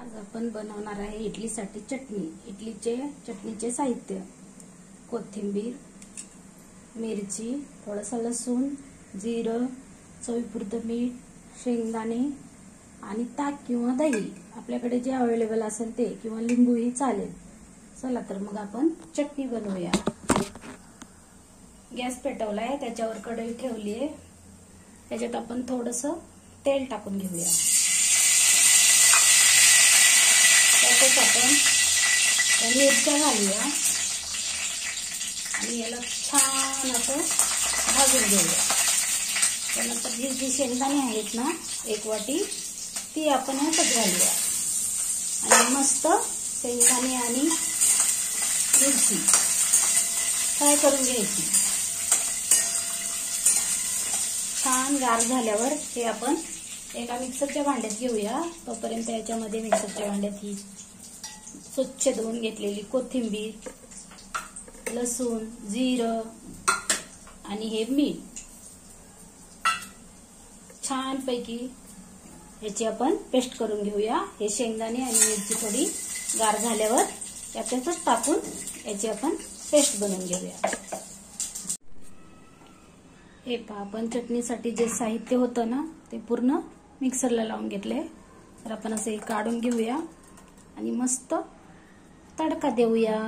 आज आपण बनवणार आहे इडलीसाठी चटणी। चटणीचे साहित्य: कोथिंबीर, मिरची, थोडासा लसूण, जिरं, चवीपुरतं मीठ, शेंगदाणे आणि ताक किंवा दही, आपल्याकडे जे अवेलेबल असेल ते, किंवा लिंबूही चालेल। चला तर मग आपण चटणी बनवूया। गॅस पेटवलाय, त्याच्यावर कढई ठेवली आहे, त्याच्यात आपण थोडंसं तेल टाकून घेऊया। त्यातच आपण मिरच्या घालूया आणि याला छान असं भाजून घेऊया। त्यानंतर जी शेंगदाणे आहेत ना, 1 वाटी, ती आपण यातच घालूया आणि मस्त शेंगदाणे आणि मिरची फ्राय करून घ्यायची। छान गार झाल्यावर हे आपण एका मिक्सरच्या भांड्यात घेऊया। तोपर्यंत याच्यामध्ये मिक्सरच्या भांड्यात ही स्वच्छ धुवून घेतलेली कोथिंबीर, लसूण, जिरं आणि हे मीठ छान पैकी याची आपण पेस्ट करून घेऊया। हे शेंगदाणे आणि मिरची थोडी गार झाल्यावर याच्यातच टाकून याची आपण पेस्ट बनवून घेऊया। हे पहा, आपण चटणीसाठी जे साहित्य होतं ना, ते पूर्ण मिक्सरला लावून घेतले। तर आपण असं काढून घेऊया आणि मस्त तडका देऊया।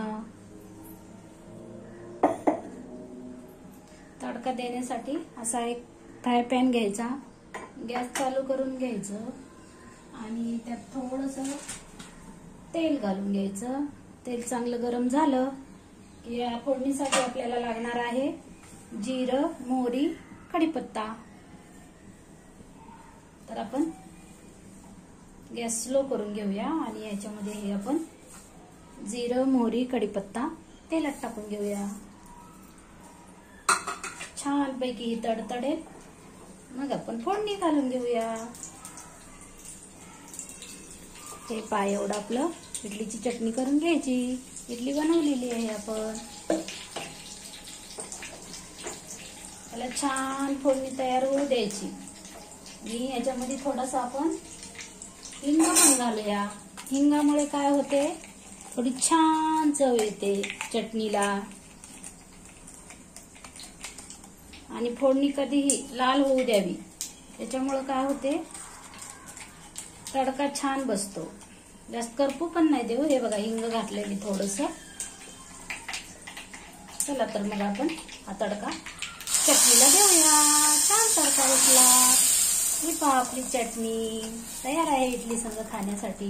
तडका देण्यासाठी असा एक फ्राय पॅन घ्यायचा, गॅस चालू करून घ्यायचं आणि त्यात थोडंसं तेल घालून घ्यायचं। तेल चांगलं गरम झालं की या फोडणीसाठी आपल्याला लागणार आहे जिरं, मोहरी, कढीपत्ता। तर आपण गॅस स्लो करून घेऊया आणि याच्यामध्ये हे आपण जिरं, मोहरी, कढीपत्ता तेलात टाकून घेऊया। छान पैकी ही तडतडेल, मग आपण फोडणी घालून घेऊया। हे पाय एवढं आपलं इडलीची चटणी करून घ्यायची। इडली बनवलेली आहे आपण, त्याला छान फोडणी तयार होऊ द्यायची। आणि याच्यामध्ये थोडासा आपण हिंग पण घालूया। हिंगामुळे काय होते, थोडी छान चव येते चटणीला। आणि फोडणी कधीही लाल होऊ द्यावी, त्याच्यामुळे काय होते, तडका छान बसतो। जास्त करपू पण नाही देऊ। हे बघा, हिंग घातलेली थोडंसं। चला तर मग आपण हा तडका चटणीला देऊया। छान तडका बसला। ही पहा, आपली चटणी तयार आहे इडली संग खाण्यासाठी।